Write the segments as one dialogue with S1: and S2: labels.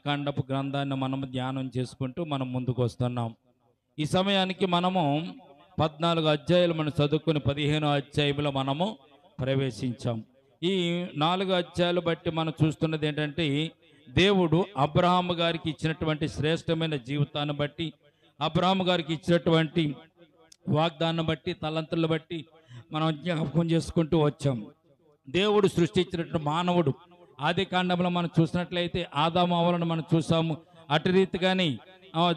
S1: ఆదికాండపు గ్రంథాన్ని మనం ధ్యానం చేసుకుంటూ మనం ముందుకు వస్తున్నాం. ఈ సమయానికి మనము 14 అధ్యాయాలు మనం చదువుకుని 15వ అధ్యాయంలో మనము ప్రవేశించాం. ఈ 4 అధ్యాయాలు బట్టి మనం చూస్తున్నది ఏంటంటే, దేవుడు అబ్రహాము గారికి ఇచ్చినటువంటి శ్రేష్టమైన జీవితాన్ని బట్టి, అబ్రహాము గారికి ఇచ్చినటువంటి వాగ్దానం బట్టి, తలంతులను బట్టి మనం జ్ఞాపకం చేసుకుంటూ వచ్చాం. దేవుడు సృష్టించినటువంటి మానవుడు ఆది కాండంలో మనం చూసినట్లయితే ఆదాము అవ్వలను మనం చూసాము. అటు రీతిగాని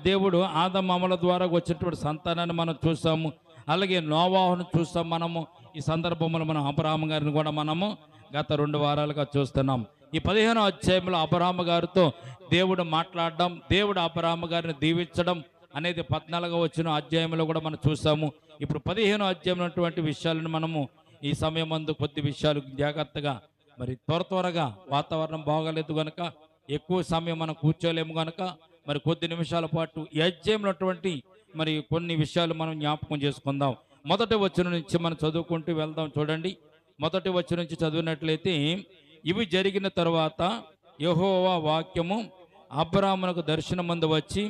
S1: దేవుడు ఆదాము అవ్వల ద్వారా వచ్చినటువంటి సంతానాన్ని మనం చూసాము. అలాగే నోవాహును చూస్తాం. మనము ఈ సందర్భంలో మనం అబ్రహాము గారిని కూడా మనము గత 2 వారాలుగా చూస్తున్నాం. ఈ 15వ అధ్యాయంలో అబ్రహాము గారితో దేవుడు మాట్లాడడం, దేవుడు అబ్రహాము గారిని దీవించడం అనేది 14వ అధ్యాయంలో కూడా మనం చూసాము. ఇప్పుడు 15వ అధ్యాయంలో ఉన్నటువంటి విషయాలను మనము ఈ సమయం ముందు కొద్ది విషయాలు జాగ్రత్తగా, మరి త్వరగా వాతావరణం బాగలేదు కనుక ఎక్కువ సమయం మనం కూర్చోలేము కనుక మరి కొద్ది నిమిషాల పాటు ఈ అధ్యాయంలో ఉన్నటువంటి మరి కొన్ని విషయాలు మనం జ్ఞాపకం చేసుకుందాం. మొదటి వచనం నుంచి మనం చదువుకుంటూ వెళ్దాం. చూడండి, మొదటి వచనం నుంచి చదివినట్లయితే, ఇవి జరిగిన తరువాత యెహోవా వాక్యము అబ్రాహామునకు దర్శనమందు వచ్చి,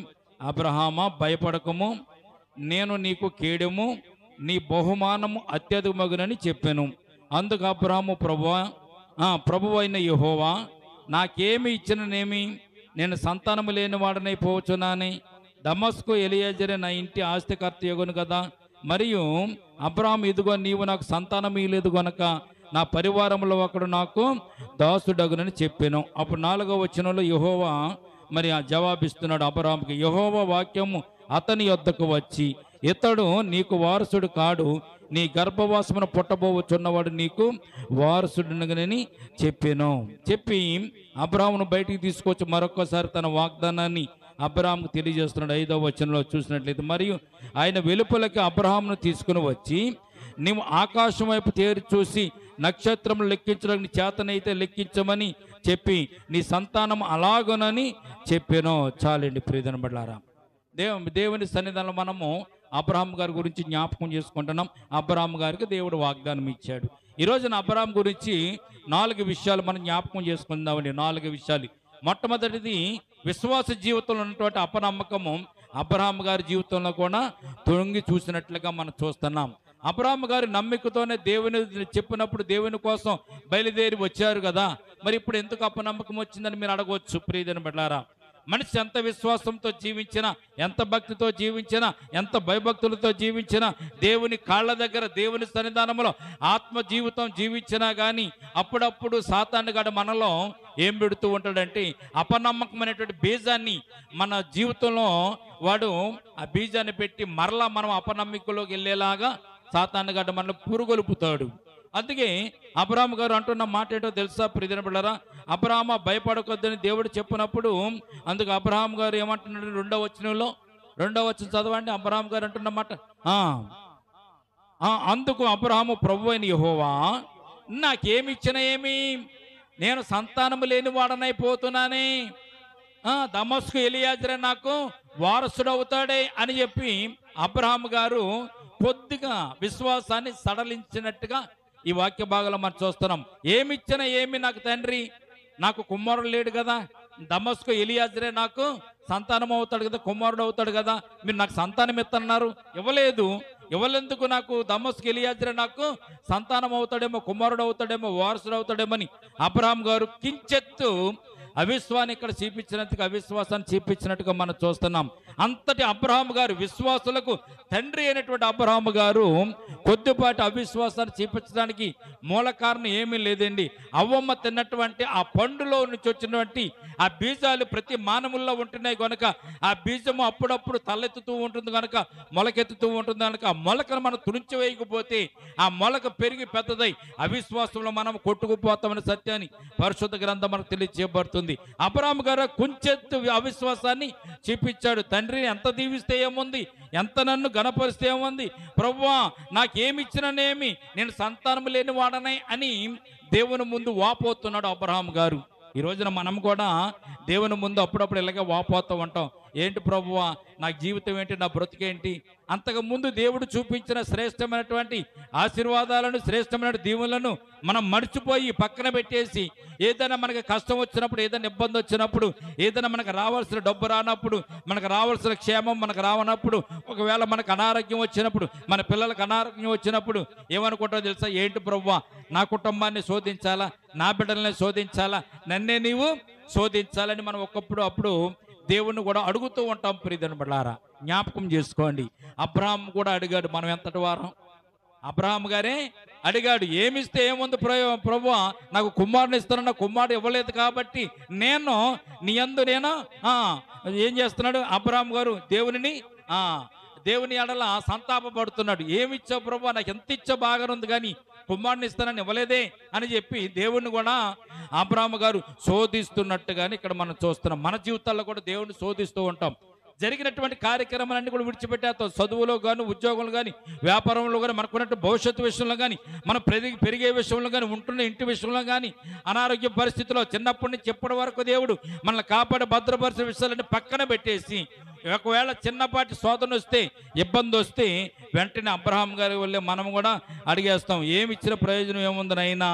S1: అబ్రహామా భయపడకము, నేను నీకు కేడెము, నీ బహుమానము అత్యధికమగునని చెప్పాను. అందుకు అబ్రాహాము, ప్రభువు అయిన యెహోవా, నాకేమి ఇచ్చిననేమి, నేను సంతానము లేని వాడనైపోవచ్చునాని, దమస్కు ఎలియాజరే నా ఇంటి ఆస్తికర్త యగును కదా. మరియు అబ్రాహాము, ఇదిగో నీవు నాకు సంతానం ఇయ్యలేదు గనుక నా పరివారంలో ఒకడు నాకు దాసుడగునని చెప్పాను. అప్పుడు 4వ వచనంలో యెహోవా మరి ఆ జవాబిస్తున్నాడు అబ్రాహాముకి. యెహోవా వాక్యము అతని యొద్దకు వచ్చి, ఇతడు నీకు వారసుడు కాడు, నీ గర్భవాసమును పుట్టబోవచ్చున్నవాడు నీకు వారసుడునని చెప్పాను. చెప్పి అబ్రాహామును బయటికి తీసుకొచ్చి మరొకసారి తన వాగ్దానాన్ని అబ్రాహాముకు తెలియజేస్తున్నాడు. 5వ వచనంలో చూసినట్లయితే, మరియు ఆయన వెలుపలకి అబ్రాహామును తీసుకుని వచ్చి, నీవు ఆకాశం వైపు తేరి చూసి నక్షత్రములు లెక్కించడానికి చేతనైతే లెక్కించమని చెప్పి నీ సంతానం అలాగనని చెప్పాను. చాలండి ప్రియమైన బిడ్డలారా, దేవుని సన్నిధానంలో మనము అబ్రహాము గారి గురించి జ్ఞాపకం చేసుకుంటున్నాం. అబ్రహాము గారికి దేవుడు వాగ్దానం ఇచ్చాడు. ఈ రోజున అబ్రహాము గురించి 4 విషయాలు మనం జ్ఞాపకం చేసుకుందామండి. 4 విషయాలు. మొట్టమొదటిది, విశ్వాస జీవితంలో ఉన్నటువంటి అపనమ్మకము అబ్రహాము గారి జీవితంలో కూడా తొంగి చూసినట్లుగా మనం చూస్తున్నాం. అబ్రహాము గారి నమ్మికతోనే దేవుని చెప్పినప్పుడు దేవుని కోసం బయలుదేరి వచ్చారు కదా, మరి ఇప్పుడు ఎందుకు అపనమ్మకం వచ్చిందని మీరు అడగవచ్చు. ప్రియమైన బిడ్డలారా, మనిషి ఎంత విశ్వాసంతో జీవించినా, ఎంత భక్తితో జీవించినా, ఎంత భయభక్తులతో జీవించినా, దేవుని కాళ్ళ దగ్గర దేవుని సన్నిధానంలో ఆత్మ జీవితం జీవించినా కానీ అప్పుడప్పుడు సాతానుగాడు మనలో ఏం పెడుతూ ఉంటాడంటే, అపనమ్మకం అనేటువంటి బీజాన్ని మన జీవితంలో వాడు ఆ బీజాన్ని పెట్టి మరలా మనం అపనమ్మకంలోకి వెళ్ళేలాగా సాతానుగాడు మనల్ని పురుగొలుపుతాడు. అందుకే అబ్రహాము గారు అంటున్న మాట ఏంటో తెలుసా ప్రియమైన బిడ్డలారా? అబ్రహామా భయపడకొద్దని దేవుడు చెప్పినప్పుడు అందుకు అబ్రహాము గారు ఏమంటున్నాడు? 2వ వచనంలో, 2వ వచనం చదవండి. అబ్రహాము గారు అంటున్న మాట, అందుకు అబ్రహాము, ప్రభువు అయిన యెహోవా, నాకేమి ఇచ్చిన ఏమి, నేను సంతానము లేని వాడనైపోతున్నానే, దమస్కు ఎలియాజరే నాకు వారసుడు అవుతాడే అని చెప్పి అబ్రహాము గారు కొద్దిగా విశ్వాసాన్ని సడలించినట్టుగా ఈ వాక్య భాగంలో మనం చూస్తున్నాం. ఏమిచ్చిన ఏమి నాకు తండ్రి, నాకు కుమారుడు లేడు కదా, దమస్కు ఎలియాజరే నాకు సంతానం అవుతాడు కదా, కుమారుడు అవుతాడు కదా, మీరు నాకు సంతానం ఇస్తున్నారు, ఇవ్వలేందుకు? నాకు దమస్కు ఎలియాజరే నాకు సంతానం అవుతాడేమో, కుమారుడు అవుతాడేమో, వారసుడు అవుతాడేమో అని అబ్రహాము గారు కించెత్తు అవిశ్వాసాన్ని ఇక్కడ అవిశ్వాసాన్ని చూపించినట్టుగా మనం చూస్తున్నాం. అంతటి అబ్రహాము గారు, విశ్వాసులకు తండ్రి అయినటువంటి అబ్రహాము గారు కొద్దిపాటి అవిశ్వాసాన్ని చూపించడానికి మూల కారణం ఏమీ లేదండి. అవ్వమ్మ తిన్నటువంటి ఆ పండులో నుంచి వచ్చినటువంటి ఆ బీజాలు ప్రతి మానవుల్లో ఉంటున్నాయి కనుక ఆ బీజము అప్పుడప్పుడు తలెత్తుతూ ఉంటుంది కనుక, మొలకెత్తుతూ ఉంటుంది కనుక, ఆ మొలకను మనం తుడిచి వేయకపోతే ఆ మొలక పెరిగి పెద్దదై అవిశ్వాసంలో మనం కొట్టుకుపోతామనే సత్యాన్ని పరిశుద్ధ గ్రంథం మనకు తెలియజేయబడుతుంది. అబ్రహాము గారు కొంచెత్తు అవిశ్వాసాన్ని చూపించాడు. తండ్రిని ఎంత దీవిస్తే ఏముంది, ఎంత నన్ను గణపరిస్తే ఏముంది, ప్రభువా నాకేమిచ్చిననేమి, నేను సంతానం లేని వాడనే అని దేవుని ముందు వాపోతున్నాడు అబ్రహాము గారు. ఈ రోజున మనం కూడా దేవుని ముందు అప్పుడప్పుడు ఇలాగే వాపోతూ ఉంటాం. ఏంటి ప్రభువా, నా జీవితం ఏంటి, నా బ్రతికేంటి? అంతకు ముందు దేవుడు చూపించిన శ్రేష్టమైనటువంటి ఆశీర్వాదాలను, శ్రేష్టమైన దీవులను మనం మర్చిపోయి పక్కన పెట్టేసి, ఏదైనా మనకి కష్టం వచ్చినప్పుడు, ఏదైనా ఇబ్బంది వచ్చినప్పుడు, ఏదైనా మనకు రావాల్సిన డబ్బు రానప్పుడు, మనకు రావాల్సిన క్షేమం మనకు రావనప్పుడు, ఒకవేళ మనకు అనారోగ్యం వచ్చినప్పుడు, మన పిల్లలకు అనారోగ్యం వచ్చినప్పుడు ఏమనుకుంటారో తెలుసా? ఏంటి ప్రభువా, నా కుటుంబాన్ని శోధించాలా, నా బిడ్డల్ని శోధించాలా, నన్నే నీవు శోధించాలని మనం అప్పుడు దేవుణ్ణి కూడా అడుగుతూ ఉంటాం. ప్రియమైన బిడ్డలారా, జ్ఞాపకం చేసుకోండి. అబ్రహాం కూడా అడిగాడు. మనం ఎంతటి వారం? అబ్రహాం గారే అడిగాడు, ఏమిస్తే ఏముంది ప్రభువా, నాకు కుమారుని ఇస్తానన్న కుమారుడు ఇవ్వలేదు కాబట్టి నేను నీ యందు నేను ఏం చేస్తున్నాడు అబ్రహాం గారు? దేవుని ఎడల సంతాపపడుతున్నాడు. ఏమిచ్చావు ప్రభువా, నాకు ఎంత ఇచ్చా బాగానుంది, కానీ కుమారుని ఇస్తానని ఇవ్వలేదే అని చెప్పి దేవుణ్ణి కూడా అబ్రహాము గారు శోధిస్తున్నట్టుగానే ఇక్కడ మనం చూస్తున్నాం. మన జీవితాల్లో కూడా దేవుణ్ణి శోధిస్తూ ఉంటాం. జరిగినటువంటి కార్యక్రమాలన్నీ కూడా విడిచిపెట్టేస్తాం. చదువులో కానీ, ఉద్యోగంలో కానీ, వ్యాపారంలో కానీ, మనకున్నట్టు భవిష్యత్తు విషయంలో కానీ, మనం పెరిగే విషయంలో కానీ, ఉంటున్న ఇంటి విషయంలో కానీ, అనారోగ్య పరిస్థితిలో చిన్నప్పటి నుంచి ఇప్పటి వరకు దేవుడు మనల్ని కాపాడి భద్రపరిచిన విషయాలన్నీ పక్కన పెట్టేసి, ఒకవేళ చిన్నపాటి శోధన వస్తే, ఇబ్బంది వస్తే వెంటనే అబ్రహాం గారి వల్లే మనం కూడా అడిగేస్తాం, ఏమి ఇచ్చిన ప్రయోజనం ఏముంది నైనా,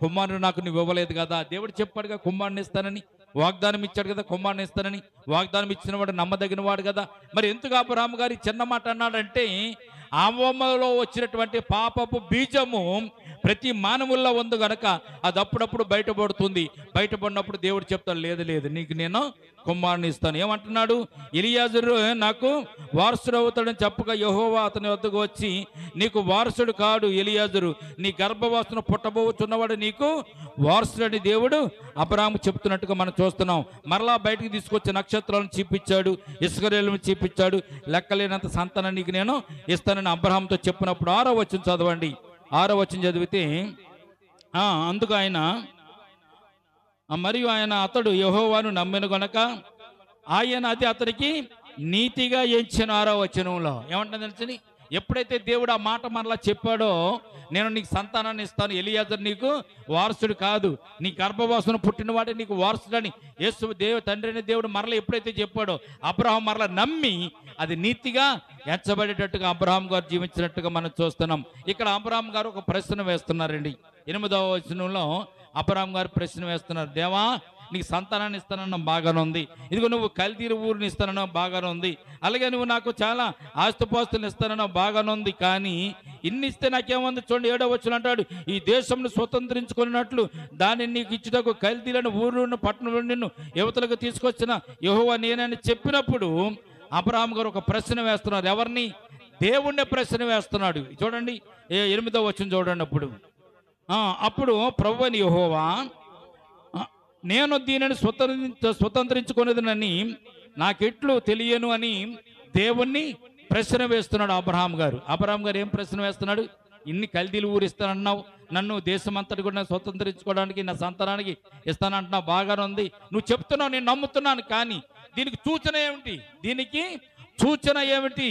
S1: కుమారుడు నాకు నువ్వు ఇవ్వలేదు కదా. దేవుడు చెప్పాడుగా కుమారుని ఇస్తానని, వాగ్దానం ఇచ్చాడు కదా కుమారుని ఇస్తానని. వాగ్దానం ఇచ్చిన వాడు నమ్మదగిన వాడు కదా. మరి ఎందుకు అబ్రహాం గారి చిన్న మాట అన్నాడంటే, ఆవమలో వచ్చినటువంటి పాపపు బీజము ప్రతి మానవుల్లో ఉంది గనక అది అప్పుడప్పుడు బయటపడుతుంది. బయటపడినప్పుడు దేవుడు చెప్తాడు, లేదు నీకు నేను కుమారుని ఇస్తాను. ఏమంటున్నాడు? ఎలియాజరు నాకు వారసుడు అవుతాడని చెప్పగా యెహోవా అతని వద్దకు వచ్చి, నీకు వారసుడు కాడు ఎలియాజరు, నీ గర్భవాసన పుట్టబోచున్నవాడు నీకు వారసుడని దేవుడు అబ్రహాము చెప్తున్నట్టుగా మనం చూస్తున్నాం. మరలా బయటికి తీసుకొచ్చి నక్షత్రాలను చూపించాడు, ఇస్రాయేలును చూపించాడు, లెక్కలేనంత సంతానం నీకు నేను ఇస్తానని అబ్రహాముతో చెప్పినప్పుడు 6వ వచనం చదవండి. 6వ వచనం చదివితే, అందుకు ఆయన మరియు అతడు యెహోవాను నమ్మిన గనక ఆయన అది అతనికి నీతిగా ఎంచిన. 6వ వచనంలో ఏమంటుందని, ఎప్పుడైతే దేవుడు ఆ మాట మనలా చెప్పాడో, నేను నీకు సంతానాన్ని ఇస్తాను, ఎలియాజరు నీకు వారసుడు కాదు, నీ గర్భవాసన పుట్టినవాడే నీకు వారసుడని యేసు తండ్రి అనే దేవుడు మరలా ఎప్పుడైతే చెప్పాడో, అబ్రహాం మరలా నమ్మి అది నీతిగా ఎంచబడేటట్టుగా అబ్రహాం గారు జీవించినట్టుగా మనం చూస్తున్నాం. ఇక్కడ అబ్రహాం గారు ఒక ప్రశ్న వేస్తున్నారండి. 8వ వచనంలో అబ్రహాం గారు ప్రశ్న వేస్తున్నారు, దేవా నీకు సంతానాన్ని ఇస్తానన్న బాగానే ఉంది, ఇదిగో నువ్వు కల్దీరు ఊరిని ఇస్తానన్న బాగానే ఉంది, అలాగే నువ్వు నాకు చాలా ఆస్తిపాస్తులు ఇస్తానన్న బాగానే ఉంది, కానీ ఇన్ని ఇస్తే నాకేముంది? చూడండి 7వ వచనం అంటాడు, ఈ దేశంను స్వతంత్రించుకున్నట్లు దాన్ని నీకు ఇచ్చుటకు కల్దీలను ఊరును పట్టణంలో నిన్ను యువతలకు తీసుకొచ్చిన యెహోవా నేనని చెప్పినప్పుడు అబ్రహాం గారు ఒక ప్రశ్న వేస్తున్నారు. ఎవరిని? దేవుణ్ణి ప్రశ్న వేస్తున్నాడు. చూడండి 8వ వచనం చూడండి. అప్పుడు ప్రభువైన యెహోవా, నేను దీనిని స్వతంత్రించుకునేదనని నాకెట్లు తెలియను అని దేవుణ్ణి ప్రశ్న వేస్తున్నాడు అబ్రహాం గారు. అబ్రహాం గారు ఏం ప్రశ్న వేస్తున్నాడు? ఇన్ని కల్దీలు ఊరిస్తానన్నావు, నన్ను దేశం అంతటి కూడా స్వతంత్రించుకోవడానికి నా సంతానానికి ఇస్తానంటున్నావు, బాగానే ఉంది, నువ్వు చెప్తున్నావు, నేను నమ్ముతున్నాను, కానీ దీనికి సూచన ఏమిటి?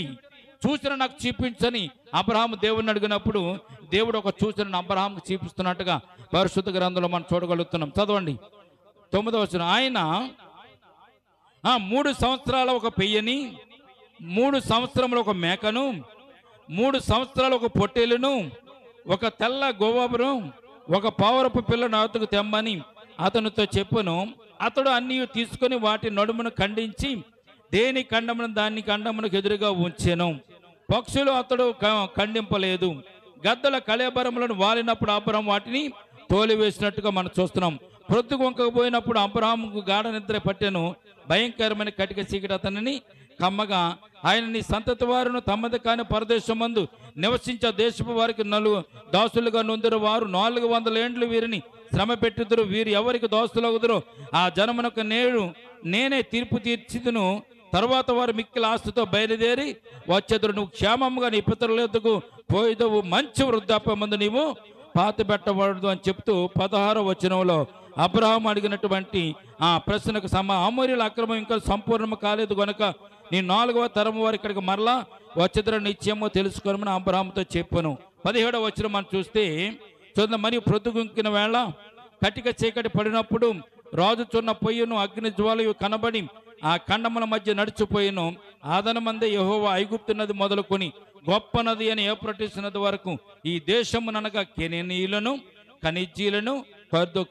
S1: సూచన నాకు చూపించని అబ్రహాము దేవుణ్ణి అడిగినప్పుడు దేవుడు ఒక సూచనను అబ్రహాంకు చూపిస్తున్నట్టుగా పరిశుద్ధ గ్రంథంలో మనం చూడగలుగుతున్నాం. చదవండి 9వ వచనం. ఆయన 3 సంవత్సరాల ఒక పెయ్యని, 3 సంవత్సరముల ఒక మేకను, 3 సంవత్సరాల ఒక పొట్టేలును, ఒక తెల్ల గోవబును, ఒక పావురపు పిల్లను అతకు తెమ్మని అతనితో చెప్పును. అతడు అన్నీ తీసుకొని వాటి నడుమును ఖండించి దేని ఖండమును దాని ఖండమునకు ఎదురుగా ఉంచెను. పక్షులు అతడు ఖండింపలేదు. గద్దల కళేబరములను వాలినప్పుడు అబ్రహాం వాటిని తోలివేసినట్టుగా మనం చూస్తున్నాం. ప్రొద్దు వంకపోయినప్పుడు అబ్రహాముకు గాఢ నిద్ర పట్టెను. భయంకరమైన కటిక చీకటి అతనిని కమ్మగా ఆయన నీ సంతతి వారును తమది కాని పరదేశమందు నివసించే దేశపు వారికి దాసులుగా నొందిరు వారు 400 ఏండ్లు వీరిని శ్రమ పెట్టుదురు. వీరు ఎవరికి దోస్తులగుదురో ఆ జనమునకు నేనే తీర్పు తీర్చిదును. తర్వాత వారు మిక్కిల ఆస్తితో బయలుదేరి వచ్చేదురు. నువ్వు క్షేమంగా నీ పితరుల యొద్దకు పోయిదవు, మంచి వృద్ధాప్యం ముందు నీవు పాతి పెట్టబడదు అని చెప్తూ 16వ వచనంలో అబ్రహాం అడిగినటువంటి ఆ ప్రశ్నకు అమోరీయుల అక్రమం ఇంకా సంపూర్ణం కాలేదు కనుక నీ 4వ తరం వారు ఇక్కడికి మరలా వచ్చేదరు నిత్యమో తెలుసుకోమని అబ్రహాంతో చెప్పాను. 17వ వచనం మనం చూస్తే చూద్దాం. మరియు ప్రొద్దుగుంకిన వేళ కటిక చీకటి పడినప్పుడు రాజుచున్న పొయ్యిను అగ్ని జ్వాలయు కనబడి ఆ ఖండముల మధ్య నడిచిపోయిను. ఆదనమందే యెహోవా ఐగుప్తు నది మొదలుకొని గొప్ప నది అని ఏప్రటిస్ నది వరకు ఈ దేశముననగా కెనీయులను, కనిజ్జీలను,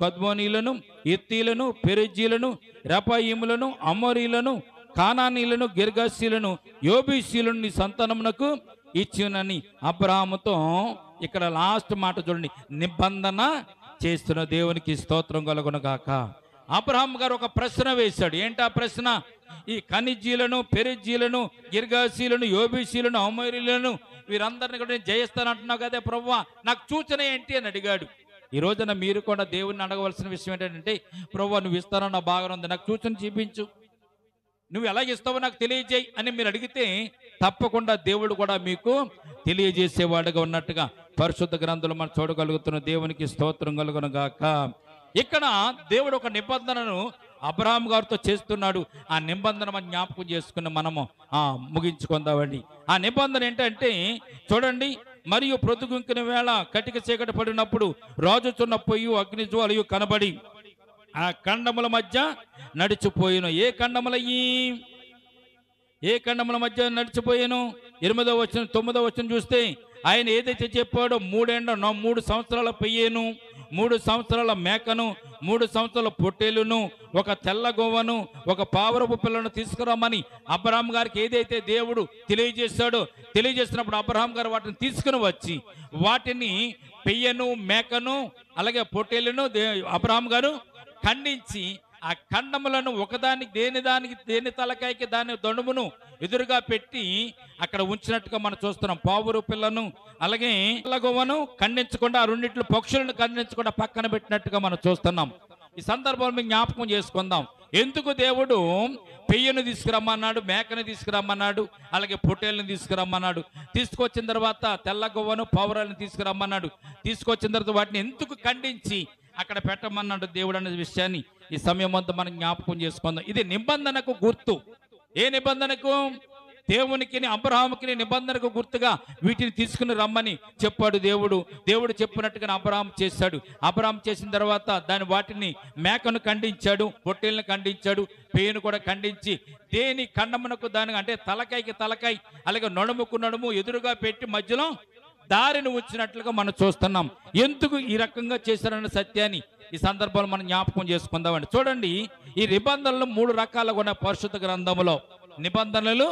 S1: కద్మోనీలను, ఇత్తీలను, పెరిజ్జీలను, రెఫాయీములను, అమోరీలను, కానానీలను, గిర్గాషీలను, యోబీసీలను నీ సంతానమునకు ఇచ్చినని అబ్రాహాముతో, ఇక్కడ లాస్ట్ మాట చూడండి, నిబంధన చేస్తున్న దేవునికి స్తోత్రం కలుగునుగాక. అబ్రహాం గారు ఒక ప్రశ్న వేశాడు. ఏంటా ప్రశ్న? ఈ కనిజ్జీలను, పెరిజ్జీలను, గిర్గాషీలను, యోబీసీలను, అమోరీలను వీరందరిని కూడా నేను జయిస్తానంటున్నావు కదా ప్రభువా, నాకు సూచన ఏంటి అని అడిగాడు. ఈ రోజున మీరు కూడా దేవుణ్ణి అడగవలసిన విషయం ఏంటంటే, ప్రభువా నువ్వు ఇస్తానన్న బాగా ఉంది, నాకు సూచన చూపించు, నువ్వు ఎలా ఇస్తావో నాకు తెలియజేయి అని మీరు అడిగితే తప్పకుండా దేవుడు కూడా మీకు తెలియజేసేవాడుగా ఉన్నట్టుగా పరిశుద్ధ గ్రంథంలో మనం చూడగలుగుతున్న దేవునికి స్తోత్రం కలుగును గాక. ఇక్కడ దేవుడు ఒక నిబంధనను అబ్రహాం గారితో చేస్తున్నాడు. ఆ నిబంధన మనం జ్ఞాపకం చేసుకుని మనము ముగించుకుందామండి. ఆ నిబంధన ఏంటంటే చూడండి, మరియు ప్రొద్దుగుంకిన వేళ కటిక చీకటి పడినప్పుడు రాజుచున్న పొయ్యి అగ్ని జ్వాలయు కనబడి ఆ ఖండముల మధ్య నడిచిపోయిను. ఏ ఖండముల మధ్య నడిచిపోయాను? 8వ వచనం 9వ వచనం చూస్తే ఆయన ఏదైతే చెప్పాడో 3 సంవత్సరాల పెయ్యేను, 3 సంవత్సరాల మేకను, 3 సంవత్సరాల పొట్టేలును, ఒక తెల్ల గోవను, ఒక పావురపు పిల్లను తీసుకురమ్మని అబ్రహాం గారికి ఏదైతే దేవుడు తెలియజేసినప్పుడు అబ్రహాం గారు వాటిని తీసుకుని వచ్చి వాటిని పెయ్యను, మేకను, అలాగే పొట్టేలును అబ్రహాం గారు ఖండించి ఆ ఖండములను ఒకదానికి దేని తలకాయకి దాని దొండుమును ఎదురుగా పెట్టి అక్కడ ఉంచినట్టుగా మనం చూస్తున్నాం. పావురు పిల్లను అలాగే గోవను ఖండించకుండా, ఆ రెండిట్లు పక్షులను ఖండించకుండా పక్కన పెట్టినట్టుగా మనం చూస్తున్నాం. ఈ సందర్భంలో మేము జ్ఞాపకం చేసుకుందాం, ఎందుకు దేవుడు పెయ్యను తీసుకురమ్మన్నాడు, మేకను తీసుకురమ్మన్నాడు, అలాగే పొట్టేళ్ళని తీసుకురమ్మన్నాడు. తీసుకొచ్చిన తర్వాత తెల్ల గోవను, పావురాలను తీసుకురమ్మన్నాడు. తీసుకొచ్చిన తర్వాత వాటిని ఎందుకు ఖండించి అక్కడ పెట్టమన్నాడు దేవుడు అనే విషయాన్ని ఈ సమయం అంతా మనం జ్ఞాపకం చేసుకుందాం. ఇది నిబంధనకు గుర్తు. ఏ నిబంధనకు? దేవునికి అబ్రహాముకి నిబంధనకు గుర్తుగా వీటిని తీసుకుని రమ్మని చెప్పాడు దేవుడు. దేవుడు చెప్పినట్టుగా అబ్రహాం చేశాడు. అబ్రహాం చేసిన తర్వాత వాటిని మేకను ఖండించాడు, పొట్టేళ్ళను ఖండించాడు, పేను కూడా ఖండించి దేని ఖండమునకు దాని అంటే తలకాయకి తలకాయ, అలాగే నడుముకు నడుము ఎదురుగా పెట్టి మధ్యలో దారిని ఉంచినట్లుగా మనం చూస్తున్నాం. ఎందుకు ఈ రకంగా చేశారన్న సత్యాన్ని ఈ సందర్భంలో మనం జ్ఞాపకం చేసుకుందామండి. చూడండి, ఈ నిబంధనలు 3 రకాలుగా ఉన్నాయి. పరిశుద్ధ గ్రంథంలో నిబంధనలు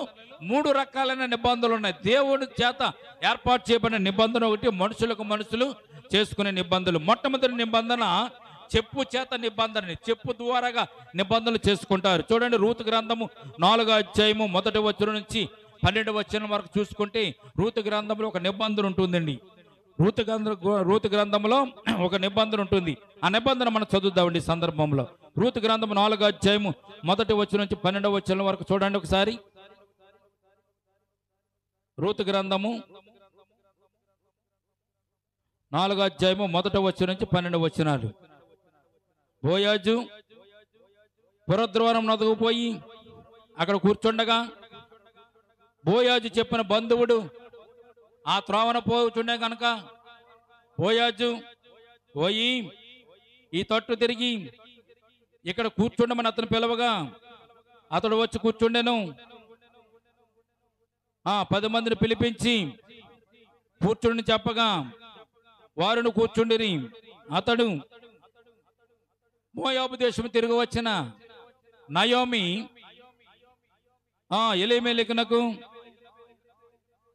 S1: 3 రకాలైన నిబంధనలు ఉన్నాయి. దేవుడి చేత ఏర్పాటు చేయబడిన నిబంధన ఒకటి, మనుషులు చేసుకునే నిబంధనలు. మొట్టమొదటి నిబంధన చెప్పు చేత నిబంధన, చెప్పు ద్వారాగా నిబంధనలు చేసుకుంటారు. చూడండి, రూతు గ్రంథము 4వ అధ్యాయము 1వ వచనం నుంచి 12వ వచనం వరకు చూసుకుంటే రూతు గ్రంథంలో ఒక నిబంధన ఉంటుందండి. రూతు గ్రంథంలో ఒక నిబంధన ఉంటుంది. ఆ నిబంధన మనం చదువుదామండి ఈ సందర్భంలో. రూతు గ్రంథం 4వ అధ్యాయము 1వ వచనం నుంచి 12వ వచనం వరకు చూడండి ఒకసారి. రూతు గ్రంథము 4వ అధ్యాయము 1వ వచనం నుంచి 12వ వచనాలు. బోయాజు పురద్వారం నదుకు పోయి అక్కడ కూర్చుండగా బోయాజు చెప్పిన బంధువుడు ఆ త్రోవన పోచుండే కనుక బోయాజు పోయి ఈ తట్టు తిరిగి ఇక్కడ కూర్చుండమని అతను పిలవగా అతడు వచ్చి కూర్చుండెను. 10 మందిని పిలిపించి కూర్చుండి చెప్పగా వారును కూర్చుండిరి. అతడు మోయాబు దేశం తిరిగి వచ్చిన నయోమి ఎలీమెలెకునకు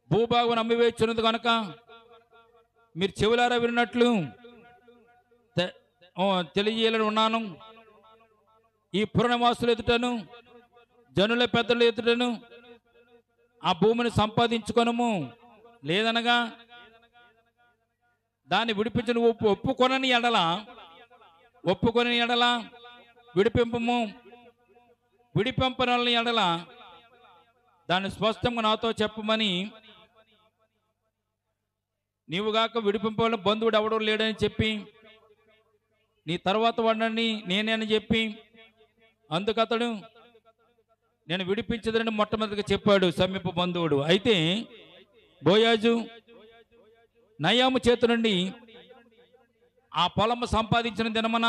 S1: భూభాగం అమ్మివేస్తున్నది కనుక మీరు చెవులారా విన్నట్లు తెలియజేయాలని ఉన్నాను. ఈ పురనివాసులు ఎదుటను జనుల పెద్దలు ఎదుటను ఆ భూమిని సంపాదించుకొనము, లేదనగా దాన్ని విడిపించిన ఒప్పుకొనని ఎడల విడిపింపము, విడిపింపనని ఎడల దాన్ని స్పష్టంగా నాతో చెప్పమని, నీవుగాక విడిపింపని బంధువుడు ఎవడో లేడని చెప్పి నీ తర్వాత వాడిని నేనే అని చెప్పి అందుకతడు నేను విడిపించదని మొట్టమొదటిగా చెప్పాడు సమీప బంధువుడు. అయితే బోయాజు నయాము చేతు నుండి ఆ పొలము సంపాదించిన దినమున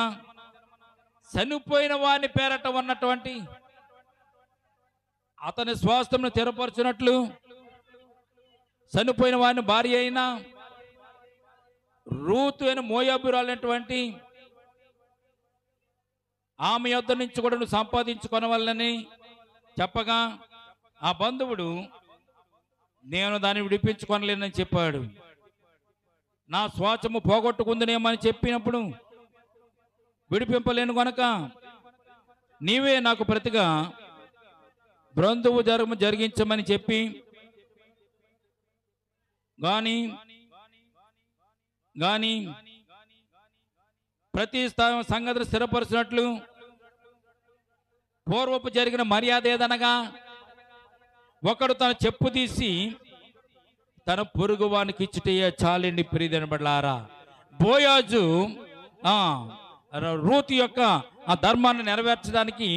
S1: చనిపోయిన వాని పేరట ఉన్నటువంటి అతని స్వాస్థ్యమును స్థిరపరచినట్లు చనిపోయిన వాని భార్య అయిన రూతు అయిన మోయాబురాలైనటువంటి ఆమె యొద్ద నుంచి కూడా నువ్వు సంపాదించుకొనవల్లని చెప్పగా ఆ బంధువుడు నేను దాన్ని విడిపించుకొనలేనని చెప్పాడు. నా స్వాస్థ్యము పోగొట్టుకుందనేమని చెప్పినప్పుడు విడిపింపలేను కనుక నీవే నాకు ప్రతిగా బంధువు జరిగించమని చెప్పి గాని ప్రతి సంగతిని స్థిరపరిచినట్లు పూర్వపు జరిగిన మర్యాద ఏదనగా ఒకడు తన చెప్పు తీసి తన పొరుగు వానికి ఇచ్చుటయ్యే చాలండి ప్రియదనబడలారా. బోయాజు రూతు యొక్క ఆ ధర్మాన్ని నెరవేర్చడానికి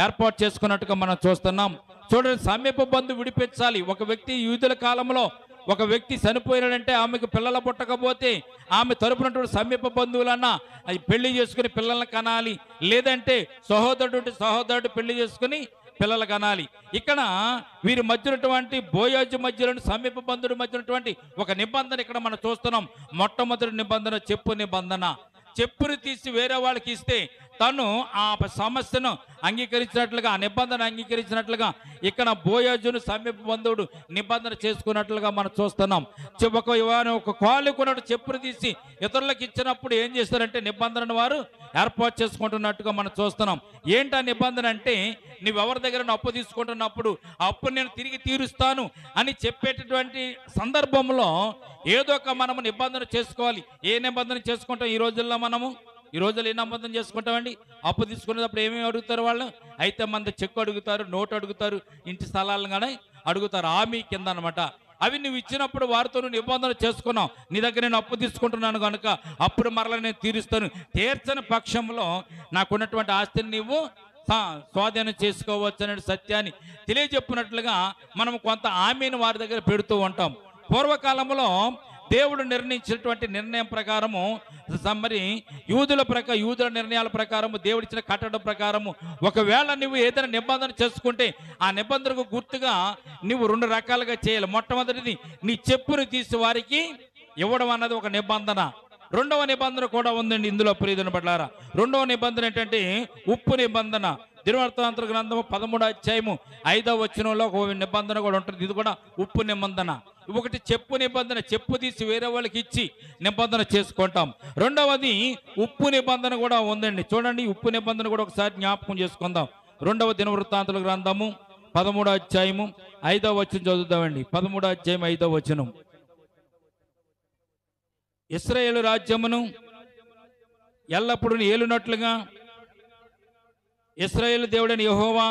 S1: ఏర్పాటు చేసుకున్నట్టుగా మనం చూస్తున్నాం. చూడండి, సమీప బంధు విడిపించాలి. ఒక వ్యక్తి యూదుల కాలంలో ఒక వ్యక్తి చనిపోయినాడంటే ఆమెకు పిల్లలు పుట్టకపోతే ఆమె తరపునటువంటి సమీప బంధువులన్నా అది పెళ్లి చేసుకుని పిల్లల్ని కనాలి, లేదంటే సహోదరుడు పెళ్లి చేసుకుని పిల్లలు కనాలి. ఇక్కడ వీరి మధ్యనటువంటి బోయాజు మధ్యలో సమీప బంధువుడి మధ్యనటువంటి ఒక నిబంధన ఇక్కడ మనం చూస్తున్నాం. మొట్టమొదటి నిబంధన చెప్పు నిబంధన. చెప్పుని తీసి వేరే వాళ్ళకి ఇస్తే తను ఆ సమస్యను అంగీకరించినట్లుగా, ఆ నిబంధన అంగీకరించినట్లుగా ఇక్కడ బోయాజును సమీప బంధువుడు నిబంధన చేసుకున్నట్లుగా మనం చూస్తున్నాం. ఒక కాలుకున్నట్టు చెప్పును తీసి ఇతరులకు ఇచ్చినప్పుడు ఏం చేస్తారంటే నిబంధనను వారు ఏర్పాటు చేసుకుంటున్నట్టుగా మనం చూస్తున్నాం. ఏంటి ఆ నిబంధన అంటే, నువ్వెవరి దగ్గర అప్పు తీసుకుంటున్నప్పుడు ఆ అప్పును నేను తిరిగి తీరుస్తాను అని చెప్పేటటువంటి సందర్భంలో ఏదో ఒక మనము నిబంధన చేసుకోవాలి. ఏ నిబంధన చేసుకుంటాం ఈ రోజుల్లో? ఈ రోజుల్లో ఏ నిబంధన చేసుకుంటామండి? అప్పు తీసుకునేటప్పుడు ఏమేమి అడుగుతారు వాళ్ళు? అయితే మన చెక్కు అడుగుతారు, నోటు అడుగుతారు, ఇంటి స్థలాలను కానీ అడుగుతారు, హామీ కింద అనమాట. అవి నువ్వు ఇచ్చినప్పుడు వారితో నువ్వు నిబంధన చేసుకున్నావు, నీ దగ్గర నేను అప్పు తీసుకుంటున్నాను కనుక అప్పుడు మరలా నేను తీరుస్తాను. తీర్చని పక్షంలో నాకున్నటువంటి ఆస్తిని నీవు స్వాధీనం చేసుకోవచ్చు అనే సత్యాన్ని తెలియజెప్పినట్లుగా మనం కొంత హామీని వారి దగ్గర పెడుతూ ఉంటాం. పూర్వకాలంలో దేవుడు నిర్ణయించినటువంటి నిర్ణయం ప్రకారము, మరి యూదుల నిర్ణయాల ప్రకారము, దేవుడిచ్చిన కట్టడం ప్రకారము ఒకవేళ నువ్వు ఏదైనా నిబంధన చేసుకుంటే ఆ నిబంధనకు గుర్తుగా నువ్వు 2 రకాలుగా చేయాలి. మొట్టమొదటిది నీ చెప్పును తీసి వారికి ఇవ్వడం అన్నది ఒక నిబంధన. రెండవ నిబంధన కూడా ఉందండి ఇందులో ప్రియమైన బిడ్డలారా. రెండవ నిబంధన ఏంటంటే ఉప్పు నిబంధన. దినవృత్తాంత గ్రంథము 13వ అధ్యాయము 5వ వచనంలో ఒక నిబంధన కూడా ఉంటుంది. ఇది కూడా ఉప్పు నిబంధన. ఒకటి చెప్పు నిబంధన, చెప్పు తీసి వేరే వాళ్ళకి ఇచ్చి నిబంధన చేసుకుంటాం. రెండవది ఉప్పు నిబంధన కూడా ఉందండి. చూడండి, ఉప్పు నిబంధన కూడా ఒకసారి జ్ఞాపకం చేసుకుందాం. 2వ దినవృత్తాంతుల గ్రంథము 13వ అధ్యాయము 5వ వచనం చదువుతామండి. 13వ అధ్యాయం 5వ వచనం. ఇశ్రాయేలు రాజ్యమును ఎల్లప్పుడూ ఏలునట్లుగా ఇశ్రాయేలు దేవుడైన యెహోవా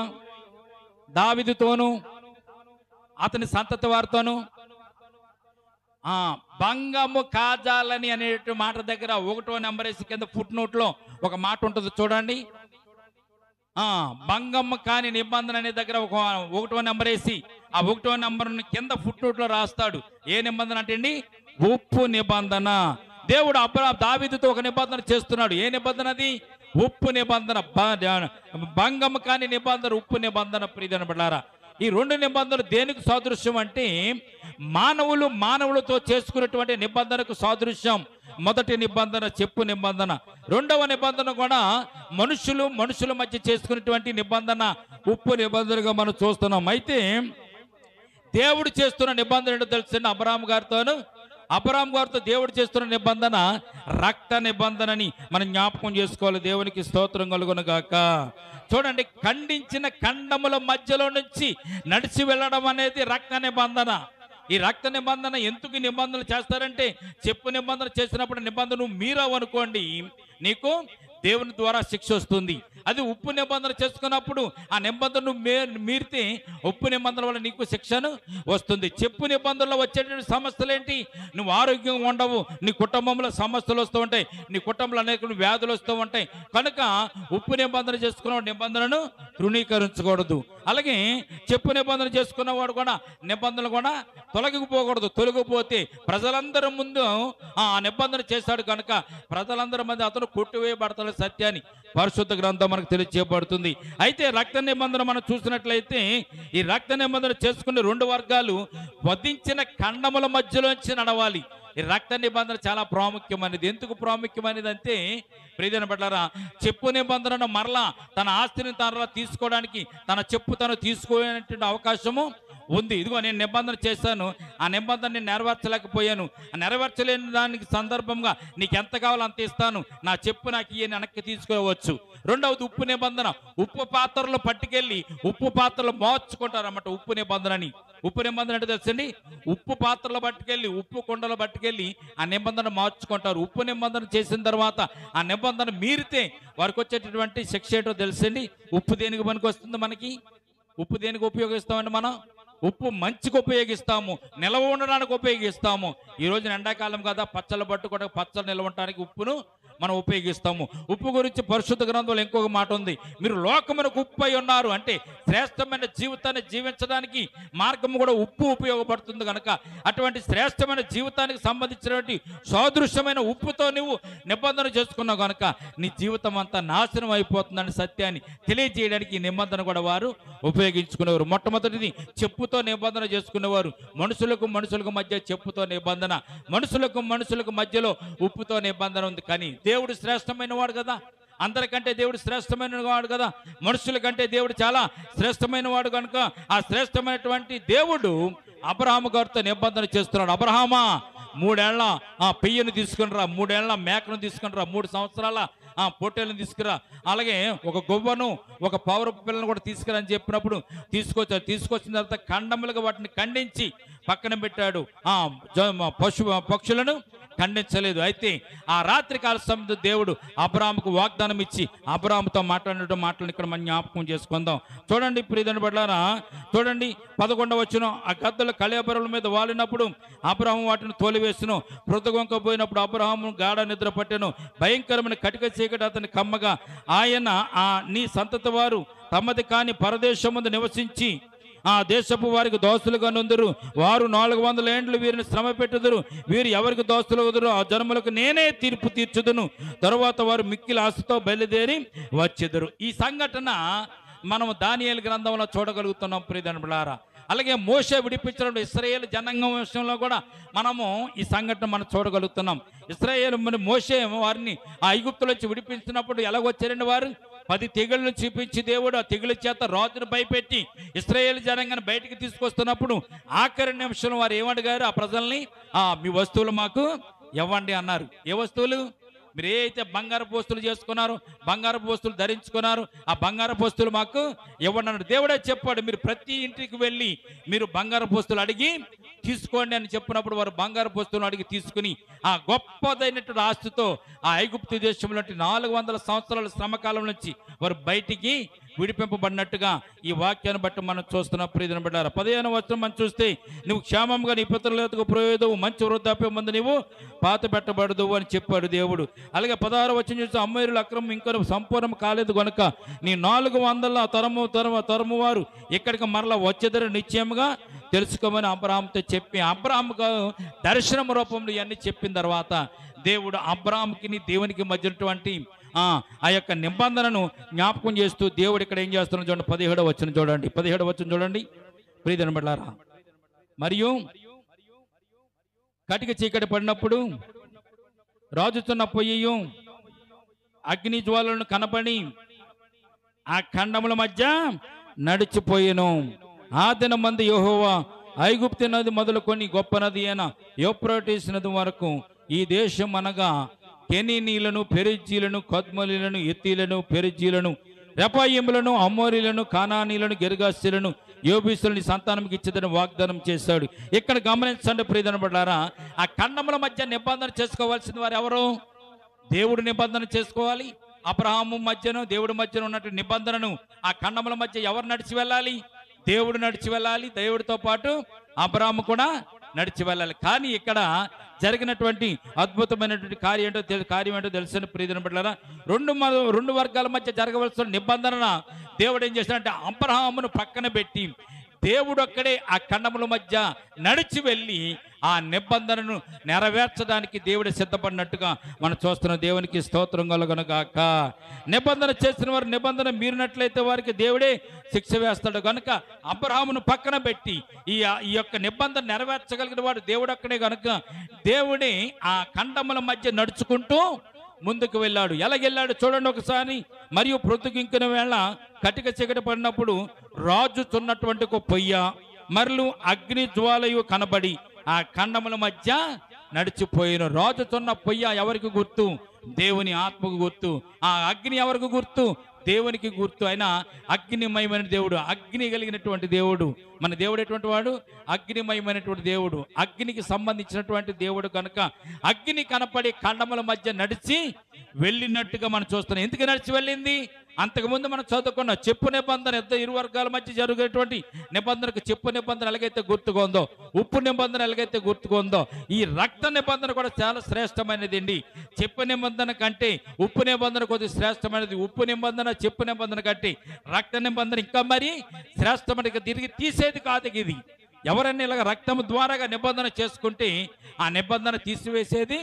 S1: దావీదుతోను అతని సంతతి వారితోను బంగము కాజాలని అనే మాట దగ్గర 1వ నెంబర్ వేసి కింద ఫుట్ నోట్లో ఒక మాట ఉంటుంది చూడండి. బంగమ్మ కాని నిబంధన అనే దగ్గర 1వ నెంబర్ వేసి ఆ 1వ నెంబర్ కింద ఫుట్ నోట్లో రాస్తాడు. ఏ నిబంధన అంటే అండి? ఉప్పు నిబంధన. దేవుడు దావీదుతో ఒక నిబంధన చేస్తున్నాడు. ఏ నిబంధన అది? ఉప్పు నిబంధన. భంగం కాని నిబంధన, ఉప్పు నిబంధన. ప్రియమైన బిడ్డలారా, ఈ 2 నిబంధనలు దేనికి సాదృశ్యం అంటే మానవులతో చేసుకున్నటువంటి నిబంధనకు సాదృశ్యం. మొదటి నిబంధన చెప్పు నిబంధన. రెండవ నిబంధన కూడా మనుషుల మధ్య చేసుకున్నటువంటి నిబంధన ఉప్పు నిబంధనగా మనం చూస్తున్నాం. అయితే దేవుడు చేస్తున్న నిబంధన ఏంటో తెలుసు? అబ్రాహాము గారితో దేవుడు చేస్తున్న నిబంధన రక్త నిబంధనని మనం జ్ఞాపకం చేసుకోవాలి. దేవునికి స్తోత్రం కలుగును గాక. చూడండి, ఖండించిన ఖండముల మధ్యలో నుంచి నడిచి వెళ్ళడం అనేది రక్త నిబంధన. ఈ రక్త నిబంధన ఎందుకు నిబంధనలు చేస్తారంటే, చెప్పు నిబంధన చేసినప్పుడు నిబంధన మీరావు అనుకోండి, నీకు దేవుని ద్వారా శిక్ష వస్తుంది. అది ఉప్పు నిబంధన చేసుకున్నప్పుడు ఆ నిబంధనను మీరితే ఉప్పు నిబంధన వల్ల నీకు శిక్షను వస్తుంది. చెప్పు నిబంధనలో వచ్చేటువంటి సమస్యలు ఏంటి? నువ్వు ఆరోగ్యంగా ఉండవు, నీ కుటుంబంలో సమస్యలు వస్తూ ఉంటాయి, నీ కుటుంబంలో అనేక వ్యాధులు వస్తూ ఉంటాయి. కనుక ఉప్పు నిబంధన చేసుకున్న నిబంధనను తృణీకరించకూడదు. అలాగే చెప్పు నిబంధన చేసుకున్నవాడు కూడా నిబంధనలు కూడా తొలగిపోతే ప్రజలందరి ముందు ఆ నిబంధన చేశాడు కనుక ప్రజలందరి మధ్య అతను కొట్టివేయబడతాడు సత్యాన్ని పరిశుద్ధ గ్రంథం మనకు తెలియజేయబడుతుంది. అయితే రక్త నిబంధన మనం చూసినట్లయితే ఈ రక్త నిబంధన చేసుకునే రెండు వర్గాలు వధించిన ఖండముల మధ్యలోంచి నడవాలి. ఈ రక్త నిబంధన చాలా ప్రాముఖ్యమైనది. ఎందుకు ప్రాముఖ్యమైనది అంటే ప్రియమైన బిడ్డలారా, చెప్పు నిబంధనను మరలా తన ఆస్తిని తనలా తీసుకోవడానికి తన చెప్పు తను తీసుకునేటువంటి అవకాశము ఉంది. ఇదిగో నేను నిబంధన చేశాను, ఆ నిబంధన నేను నెరవేర్చలేకపోయాను, నెరవేర్చలేని దానికి సందర్భంగా నీకు ఎంత కావాలో అంత ఇస్తాను, నా చెప్పు నాకు ఇయ్యని వెనక్కి తీసుకోవచ్చు. రెండవది ఉప్పు నిబంధన. ఉప్పు పాత్రలో పట్టుకెళ్ళి ఉప్పు పాత్రలు మార్చుకుంటారన్నమాట ఉప్పు నిబంధనని. ఉప్పు నిబంధన అంటే తెలుసండి, ఉప్పు పాత్రలో పట్టుకెళ్ళి ఉప్పు కుండలో పట్టుకెళ్ళి ఆ నిబంధన మార్చుకుంటారు. ఉప్పు నిబంధన చేసిన తర్వాత ఆ నిబంధన మీరితే వారికి వచ్చేటటువంటి శిక్ష ఏంటో తెలుసండి. ఉప్పు దేనికి పనికి వస్తుంది? మనకి ఉప్పు దేనికి ఉపయోగిస్తామండి? మనం ఉప్పు మంచికి ఉపయోగిస్తాము, నిల్వ ఉండడానికి ఉపయోగిస్తాము. ఈ రోజున ఎండాకాలం కదా, పచ్చళ్ళు పట్టుకోవడానికి పచ్చళ్ళు నిల్వ ఉండడానికి ఉప్పును మనం ఉపయోగిస్తాము. ఉప్పు గురించి పరిశుద్ధ గ్రంథంలో ఇంకొక మాట ఉంది, మీరు లోకమునకు ఉప్పు అయి ఉన్నారు అంటే శ్రేష్టమైన జీవితాన్ని జీవించడానికి మార్గం కూడా ఉప్పు ఉపయోగపడుతుంది కనుక అటువంటి శ్రేష్టమైన జీవితానికి సంబంధించినటువంటి సాదృశ్యమైన ఉప్పుతో నువ్వు నిబంధన చేసుకున్నావు కనుక నీ జీవితం అంతా నాశనం అయిపోతుందని సత్యాన్ని తెలియజేయడానికి ఈ నిబంధన కూడా వారు ఉపయోగించుకునేవారు. మొట్టమొదటిది చెప్పుతో నిబంధన చేసుకునేవారు. మనుషులకు మధ్య చెప్పుతో నిబంధన, మనుషులకు మధ్యలో ఉప్పుతో నిబంధన ఉంది. కానీ దేవుడు శ్రేష్టమైన వాడు కదా, అందరికంటే దేవుడు శ్రేష్టమైన వాడు కదా, మనుషుల కంటే దేవుడు చాలా శ్రేష్టమైన వాడు కనుక ఆ శ్రేష్టమైనటువంటి దేవుడు అబ్రహాము గారితో నిబంధన చేస్తున్నాడు. అబ్రహామా 3 ఏళ్ల పెయ్యను తీసుకుని రా, 3 ఏళ్ల మేకను తీసుకుని రా, 3 సంవత్సరాల పొట్టేలను తీసుకురా, అలాగే ఒక గొవ్వను ఒక పౌరపు పిల్లను కూడా తీసుకురా అని చెప్పినప్పుడు తీసుకొచ్చిన తర్వాత ఖండములుగా వాటిని ఖండించి పక్కన పెట్టాడు. పక్షులను ఖండించలేదు. అయితే ఆ రాత్రి కాల సమయంలో దేవుడు అబ్రాహాముకు వాగ్దానం ఇచ్చి అబ్రాహాముతో మాట్లాడిన మాటలను ఇక్కడ మనం జ్ఞాపకం చేసుకుందాం. చూడండి ప్రియమైన బిడ్డలారా, చూడండి 11వ వచనం. ఆ గద్దలు కళేబరుల మీద వాలినప్పుడు అబ్రాహాము వాటిని తోలివేసును, పోయినప్పుడు అబ్రాహాము గాఢ నిద్ర పట్టెను, భయంకరమైన కటిక చీకటి అతని కమ్మగా ఆయన నీ సంతతి వారు తమది కాని పరదేశముందు నివసించి ఆ దేశపు వారికి దోస్తులుగా నుందురు, వారు 400 ఏండ్లు వీరిని శ్రమ పెట్టుదురు, వీరు ఎవరికి దోస్తులు వదురు, ఆ జన్మలకు నేనే తీర్పు తీర్చుదును, తరువాత వారు మిక్కిలి ఆశతో బయలుదేరి వచ్చెదరు. ఈ సంఘటన మనము దానియేలు గ్రంథంలో చూడగలుగుతున్నాం ప్రియమైన బిడ్డలారా. అలాగే మోషే విడిపించడం ఇశ్రాయేలు జనాంగం విషయంలో కూడా మనము ఈ సంఘటన మనం చూడగలుగుతున్నాం. ఇశ్రాయేలు మోషే వారిని ఆ ఐగుప్తుల నుంచి విడిపించినప్పుడు ఎలాగొచ్చారండి? వారు 10 తెగుళ్ళను చూపించి దేవుడు ఆ తెగుల చేత రాజును భయపెట్టి ఇశ్రాయేలు జనాంగాన్ని బయటికి తీసుకొస్తున్నప్పుడు ఆఖరి నిమిషంలో వారు ఏమడిగారు? ఆ ప్రజల్ని మీ వస్తువులు మాకు ఇవ్వండి అన్నారు. ఏ వస్తువులు? మీరు ఏ అయితే బంగారపు వస్తువులు చేసుకున్నారు, బంగారపు వస్తువులు ధరించుకున్నారు, ఆ బంగారపు వస్తువులు మాకు ఇవ్వండి అన్నాడు. దేవుడే చెప్పాడు, మీరు ప్రతి ఇంటికి వెళ్ళి మీరు బంగారపు వస్తువులు అడిగి తీసుకోండి అని చెప్పినప్పుడు వారు బంగారపు వస్తువులు అడిగి తీసుకుని ఆ గొప్పదైనటువంటి ఆస్తితో ఆ ఐగుప్తు దేశంలో 400 సంవత్సరాల శ్రమకాలం నుంచి వారు బయటికి విడిపింపబడినట్టుగా ఈ వాక్యాన్ని బట్టి మనం చూస్తున్న ప్రియమైన బిడ్డలారా. 15వ వచనం మనం చూస్తే, నువ్వు క్షేమంగా నీ పితరులకు ప్రయోజవు, మంచి వృద్ధాప్యం ముందు నీవు పాత పెట్టబడదు అని చెప్పాడు దేవుడు. అలాగే 16వ వచనం చూస్తే, అమ్మేరుల అక్రమం ఇంకా సంపూర్ణం కాలేదు కనుక నీ 400 తరము వారు ఇక్కడికి మరలా వచ్చేదని నిశ్చయముగా తెలుసుకోమని అబ్రాహాముతో చెప్పి అబ్రాహాముకు దర్శనం రూపంలో ఇవన్నీ చెప్పిన తర్వాత దేవుడు అబ్రాహాముకి దేవునికి మధ్యనటువంటి ఆ యొక్క నిబంధనను జ్ఞాపకం చేస్తూ దేవుడు ఇక్కడ ఏం చేస్తున్నాడు చూడండి. 17వ వచనం చూడండి. 17వ వచనం చూడండి ప్రియమైన బిడ్డలారా. మరియు కటిక చీకటి పడినప్పుడు రాజుతున్న పొయ్యి అగ్ని జ్వాలను కనపడి ఆ ఖండముల మధ్య నడిచిపోయెను. ఆ దినమందు యెహోవా ఐగుప్తు నది మొదలుకొని గొప్ప నది అయిన యూఫ్రటీసు నది వరకు ఈ దేశం అనగా కెనీనీలను, పెరిజీలను, కద్మోలీలను, ఎత్తీలను, పెరిజీలను, రెఫాయీములను, అమోరీలను, కానానీలను, గెర్గాసీలను, యోబీసులని సంతానంకి ఇచ్చేదని వాగ్దానం చేశాడు. ఇక్కడ గమనించండి ప్రియమైన బిడ్డలారా, ఆ ఖండముల మధ్య నిబంధన చేసుకోవాల్సిన వారు ఎవరు? దేవుడు నిబంధన చేసుకోవాలి. అబ్రహాము మధ్యను దేవుడి మధ్యన ఉన్నట్టు నిబంధనను ఆ ఖండముల మధ్య ఎవరు నడిచి వెళ్ళాలి? దేవుడు నడిచి వెళ్ళాలి. దేవుడితో పాటు అబ్రహాము కూడా నడిచి వెళ్ళాలి. కానీ ఇక్కడ జరిగినటువంటి అద్భుతమైనటువంటి కార్యం ఏంటో తెలిసిన ప్రియమైన బిడ్డలారా, రెండు వర్గాల మధ్య జరగవలసిన నిబంధన దేవుడు ఏం చేశాడంటే అబ్రహామును పక్కన పెట్టి దేవుడు అక్కడే ఆ ఖండముల మధ్య నడిచి వెళ్ళి ఆ నిబంధనను నెరవేర్చడానికి దేవుడు సిద్ధపడినట్టుగా మనం చూస్తున్నాం. దేవునికి స్తోత్రం కలుగునుగాక. నిబంధన చేసిన వారు నిబంధన మీరినట్లయితే వారికి దేవుడే శిక్ష వేస్తాడు కనుక అబ్రహామును పక్కన పెట్టి ఈ యొక్క నిబంధన నెరవేర్చగలిగిన వాడు దేవుడు అక్కడే కనుక దేవుడే ఆ ఖండముల మధ్య నడుచుకుంటూ ముందుకు వెళ్ళాడు. ఎలాగెళ్ళాడు చూడండి ఒకసారి. మరియు ప్రొద్దుకింకిన వేళ కటిక చీకటి పడినప్పుడు రాజుచున్నటువంటి ఒక పొయ్య మరియు అగ్ని జ్వాలయు కనబడి ఆ ఖండముల మధ్య నడిచిపోయిన. రాజుచున్న పొయ్య ఎవరికి గుర్తు? దేవుని ఆత్మకు గుర్తు. ఆ అగ్ని ఎవరికి గుర్తు? దేవునికి గుర్తు. ఆయన అగ్నిమయమైన దేవుడు, అగ్ని కలిగినటువంటి దేవుడు. మన దేవుడు ఎటువంటి వాడు? అగ్నిమయమైనటువంటి దేవుడు, అగ్నికి సంబంధించినటువంటి దేవుడు కనుక అగ్ని కనపడి ఖండముల మధ్య నడిచి వెళ్ళినట్టుగా మనం చూస్తున్నాం. ఎందుకు నడిచి వెళ్ళింది? అంతకుముందు మనం చదువుకున్నాం. చెప్పు నిబంధన ఇరు వర్గాల మధ్య జరిగేటువంటి నిబంధనకు చెప్పు నిబంధన ఎలాగైతే గుర్తుగా ఉందో, ఉప్పు నిబంధన ఎలాగైతే గుర్తుగా ఉందో, ఈ రక్త నిబంధన కూడా చాలా శ్రేష్టమైనది అండి. చెప్పు నిబంధన కంటే ఉప్పు నిబంధన కొద్దిగా శ్రేష్టమైనది. ఉప్పు నిబంధన చెప్పు నిబంధన కంటే రక్త నిబంధన ఇంకా మరి శ్రేష్టమైనది. తిరిగి తీసేది కాదు ఇది. ఎవరైనా ఇలాగ రక్తం ద్వారాగా నిబంధన చేసుకుంటే ఆ నిబంధన తీసివేసేది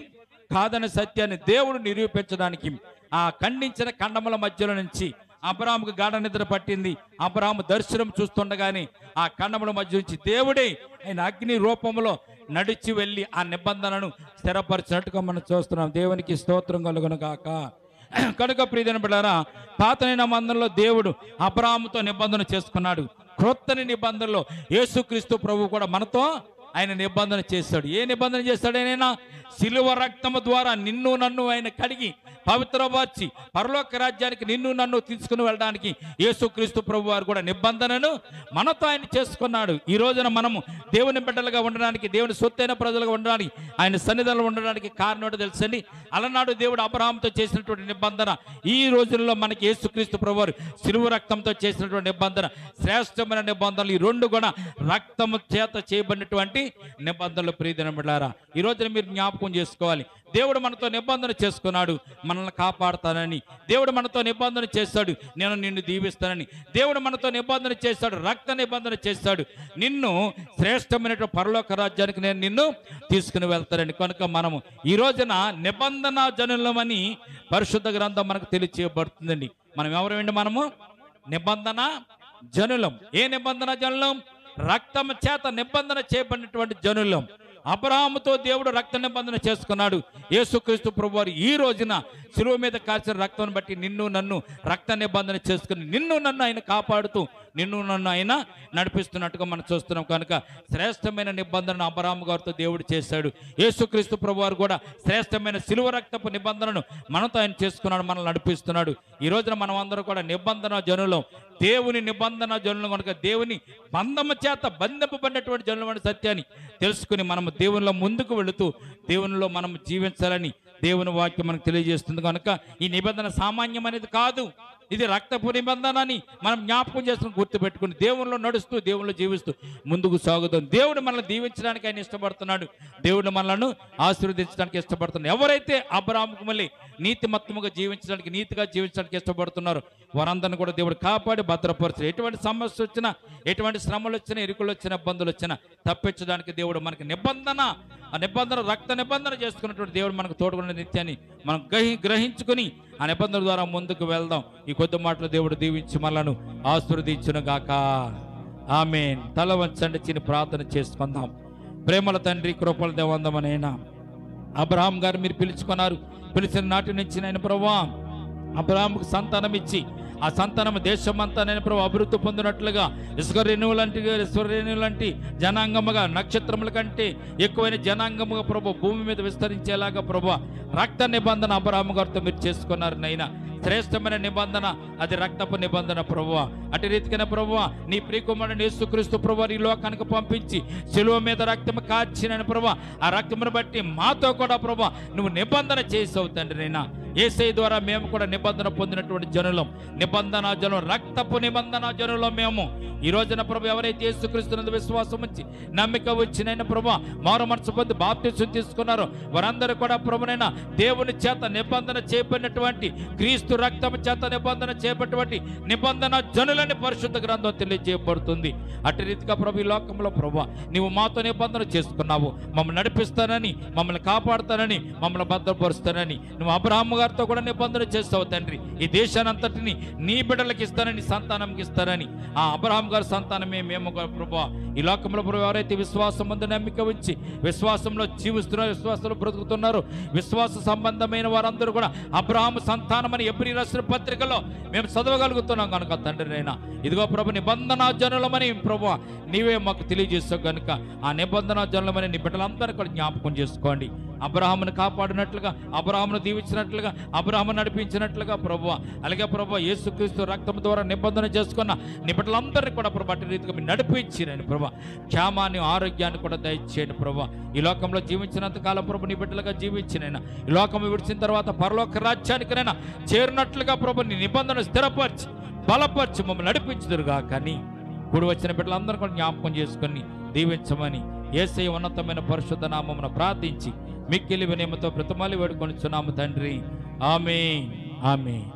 S1: కాదనే సత్యాన్ని దేవుడు నిరూపించడానికి ఆ ఖండించిన ఖండముల మధ్యలో నుంచి అబ్రాహాముకు గాఢ నిద్ర పట్టింది. అబ్రాహాము దర్శనం చూస్తుండగానే ఆ ఖండముల మధ్య నుంచి దేవుడే ఆయన అగ్ని రూపంలో నడిచి వెళ్ళి ఆ నిబంధనను స్థిరపరిచినట్టుగా మనం చూస్తున్నాం. దేవునికి స్తోత్రం కలుగునుగాక. కనుక ప్రియమైన బిడ్డలారా, పాత నిబంధనలో దేవుడు అబ్రాహాముతో నిబంధన చేసుకున్నాడు. క్రొత్త నిబంధనలో యేసుక్రీస్తు ప్రభు కూడా మనతో ఆయన నిబంధన చేశాడు. ఏ నిబంధన చేశాడు? ఆయన శిలువ రక్తము ద్వారా నిన్ను నన్ను ఆయన కడిగి పవిత్రపరిచి పరలోక రాజ్యానికి నిన్ను నన్ను తీసుకుని వెళ్ళడానికి యేసుక్రీస్తు ప్రభు వారు కూడా నిబంధనను మనతో ఆయన చేసుకున్నాడు. ఈ రోజున మనము దేవుని బిడ్డలుగా ఉండడానికి, దేవుని సొత్తైన ప్రజలుగా ఉండడానికి, ఆయన సన్నిధిలో ఉండడానికి కారణం ఏంటో తెలుసండి. అలనాడు దేవుడు అబ్రహాముతో చేసినటువంటి నిబంధన ఈ రోజుల్లో మనకి యేసుక్రీస్తు ప్రభు వారు శిలువ రక్తంతో చేసినటువంటి నిబంధన శ్రేష్టమైన నిబంధనలు. ఈ రెండు కూడా రక్తము చేత చేయబడినటువంటి నిబంధనలు. ప్రియమైన బిడ్డలారా, ఈ రోజున మీరు జ్ఞాపకం చేసుకోవాలి. దేవుడు మనతో నిబంధన చేసుకున్నాడు, మనల్ని కాపాడుతానని. దేవుడు మనతో నిబంధన చేశాడు, నేను నిన్ను దీవిస్తానని. దేవుడు మనతో నిబంధన చేశాడు, రక్త నిబంధన చేశాడు, నిన్ను శ్రేష్టమైనటువంటి పరలోక రాజ్యానికి నేను నిన్ను తీసుకుని వెళ్తానని. కనుక మనము ఈ రోజున నిబంధన జనులమని పరిశుద్ధ గ్రంథం మనకు తెలియచేయబడుతుందండి. మనం ఎవరండి? మనము నిబంధన జనులం. ఏ నిబంధన జనులం? రక్తం చేత నిబంధన చేయబడినటువంటి జనులం. అబ్రహాముతో దేవుడు రక్త నిబంధన చేసుకున్నాడు. యేసుక్రీస్తు ప్రభువారు ఈ రోజున శిలువ మీద కాల్చిన రక్తం బట్టి నిన్ను నన్ను రక్త నిబంధన చేసుకుని నిన్ను నన్ను ఆయన కాపాడుతూ నిన్ను నన్ను ఆయన నడిపిస్తున్నట్టుగా మనం చూస్తున్నాం. కనుక శ్రేష్టమైన నిబంధనను అబ్రహాము గారితో దేవుడు చేశాడు. యేసుక్రీస్తు ప్రభువారు కూడా శ్రేష్టమైన శిలువ రక్తపు నిబంధనను మనతో ఆయన చేసుకున్నాడు, మనల్ని నడిపిస్తున్నాడు. ఈ రోజున మనం అందరూ కూడా నిబంధన జనులం, దేవుని నిబంధన జనులు. కనుక దేవుని బంధము చేత బంధింపబడినటువంటి జనులు అనే సత్యాన్ని తెలుసుకుని మనము దేవునిలో ముందుకు వెళుతూ దేవునిలో మనం జీవించాలని దేవుని వాక్యం మనకు తెలియజేస్తుంది. కనుక ఈ నిబంధన సామాన్యమైనది కాదు, ఇది రక్తపు నిబంధన అని మనం జ్ఞాపకం చేసుకుని గుర్తుపెట్టుకుని దేవునిలో నడుస్తూ దేవునిలో జీవిస్తూ ముందుకు సాగుతాం. దేవుడు మనల్ని దీవించడానికి ఆయన ఇష్టపడుతున్నాడు, దేవుడు మనలను ఆశీర్వదించడానికి ఇష్టపడుతున్నాడు. ఎవరైతే అబ్రహాముకు మళ్ళీ నీతిమత్తముగా జీవించడానికి, నీతిగా జీవించడానికి ఇష్టపడుతున్నారో వారందరిని కూడా దేవుడు కాపాడి భద్రపరచారు. ఎటువంటి సమస్య వచ్చినా, ఎటువంటి శ్రమలు వచ్చినా, ఇరుకులు వచ్చినా, ఇబ్బందులు వచ్చినా తప్పించడానికి దేవుడు మనకి ఆ నిబంధన రక్త నిబంధన చేసుకున్నటువంటి దేవుడు మనకు తోడుకున్న నిత్యాన్ని మనం గ్రహించుకుని ఆ నిబంధన ద్వారా ముందుకు వెళ్దాం. ఈ కొద్ది మాటలు దేవుడు దీవించి మనలను ఆశీర్వదించును గాక. ఆమేన్. తల వంచండి, చిన్న ప్రార్థన చేసుకుందాం. ప్రేమల తండ్రి, కృపల దేవందమనైనా అబ్రహాం గారు మీరు పిలుచుకున్నారు. పిలిచిన నాటి నుంచి నేను ప్రభువా అబ్రహాముకు సంతానం ఇచ్చి ఆ సంతానం దేశమంతా నేను ప్రభు అభివృద్ధి పొందినట్లుగా ఇసుకరేణువులంటి జనాంగముగా, నక్షత్రముల కంటే ఎక్కువైన జనాంగముగా ప్రభు భూమి మీద విస్తరించేలాగా ప్రభు రక్త నిబంధన అబ్రహాము గారితో మీరు చేసుకున్నారు నైనా. శ్రేష్టమైన నిబంధన అది రక్తపు నిబంధన ప్రభువా. అటు రీతికైనా ప్రభువా నీ ప్రియకుమారుని యేసుక్రీస్తు ప్రభువారు ఈ లోకానికి పంపించి శిలువ మీద రక్తము కార్చిన ప్రభువా ఆ రక్తమును బట్టి మాతో కూడా ప్రభువా నువ్వు నిబంధన చేసావు తండ్రి నైనా. యేసయ్య ద్వారా మేము కూడా నిబంధన పొందినటువంటి జనులం, నిబంధన జనులు, రక్తపు నిబంధన జనులం మేము. ఈ రోజున ప్రభు ఎవరైతే యేసుక్రీస్తునందు విశ్వాసం ఉంచి నమ్మిక వచ్చినైనా ప్రభు మారు మనసు పొంది బాప్తిసం తీసుకున్నారో వారందరూ కూడా ప్రభునైనా దేవుని చేత నిబంధన చేయబడినటువంటి, క్రీస్తు రక్తము చేత నిబంధన చేయబడినటువంటి నిబంధన జనులని పరిశుద్ధ గ్రంథం తెలియజేయబడుతుంది. అటు రీతిగా ప్రభు ఈ లోకంలో ప్రభు నీవు మాతో నిబంధన చేసుకున్నావు, మమ్మల్ని నడిపిస్తానని, మమ్మల్ని కాపాడుతానని, మమ్మల్ని భద్రపరుస్తానని నువ్వు అబ్రహాము గారితో కూడా నిబంధన చేస్తావు తండ్రి. ఈ దేశాన్ని అంతటిని నీ బిడ్డలకి ఇస్తానని, సంతానంకి ఇస్తానని. ఆ అబ్రహాం గారి సంతానమే మేము ప్రభు. ఈ లోకంలో ప్రభు ఎవరైతే విశ్వాసం ముందు నమ్మిక ఉంచి విశ్వాసంలో జీవిస్తున్నారు, విశ్వాసంలో బ్రతుకుతున్నారు, విశ్వాస సంబంధమైన వారందరూ కూడా అబ్రహాము సంతానమని ఎబ్రీ రాసిన పత్రికలో మేము చదవగలుగుతున్నాం కనుక తండ్రి నైనా ఇదిగో ప్రభు నిబంధన జనులమని ప్రభు నీవే మాకు తెలియజేస్తావు కనుక ఆ నిబంధన జనులమని నీ బిడ్డలందరూ కూడా జ్ఞాపకం చేసుకోండి. అబ్రహామును కాపాడినట్లుగా, అబ్రహామును దీవించినట్లుగా, అబ్రహామును నడిపించినట్లుగా ప్రభు, అలాగే ప్రభు యేసుక్రీస్తు రక్తం ద్వారా నిబంధన చేసుకున్న నీ బిడ్డలందరినీ కూడా ప్రభు అటు రీతిగా మీరు నడిపించిరండి ప్రభు. క్షేమాన్ని, ఆరోగ్యాన్ని కూడా దయచేయండి ప్రభు. ఈ లోకంలో జీవించినంత కాలం ప్రభు నీ బిడ్డలుగా జీవించినైనా ఈ లోకం విడిచిన తర్వాత పరలోక రాజ్యానికైనా చేరినట్లుగా ప్రభు నీ నిబంధన స్థిరపరిచి బలపరిచి మమ్మల్ని నడిపించుదురుగా. కానీ కూడి వచ్చిన బిడ్డలందరూ కూడా జ్ఞాపకం చేసుకొని దీవించమని యేసయ్య ఉన్నతమైన పరిశుద్ధ నామమున ప్రార్థించి మిక్కిలి వినయముతో బ్రతిమాలి వేడుకొనిచున్నాము తండ్రి. ఆమేన్, ఆమేన్.